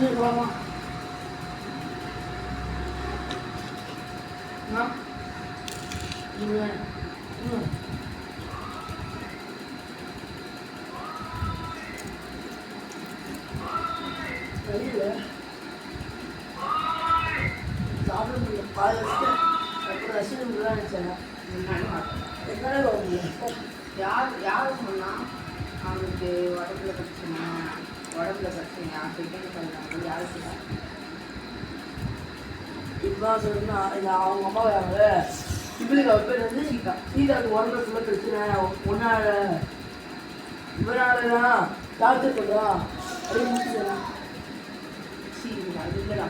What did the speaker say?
போகலாமா? சாப்பிட முடியல. பால் வச்சுட்டு அப்புறம் ரசிகன் தான் நினச்சேன். யார் சொன்னா அவனுக்கு உடம்புல பிரச்சனை செகண்ட் பண்ணாங்க? யார் சொன்னா? இப்பதான் சொல்லுன்னா அவங்க அம்மா வராங்க. இவளுக்கு அவ பேர் வந்து சீதா. சீதாவுக்கு உடம்புல பிரச்சனை ஒன்னால இவனாலதான் டாக்டர் சொல்றா அப்படின்னு அது இல்லைடா.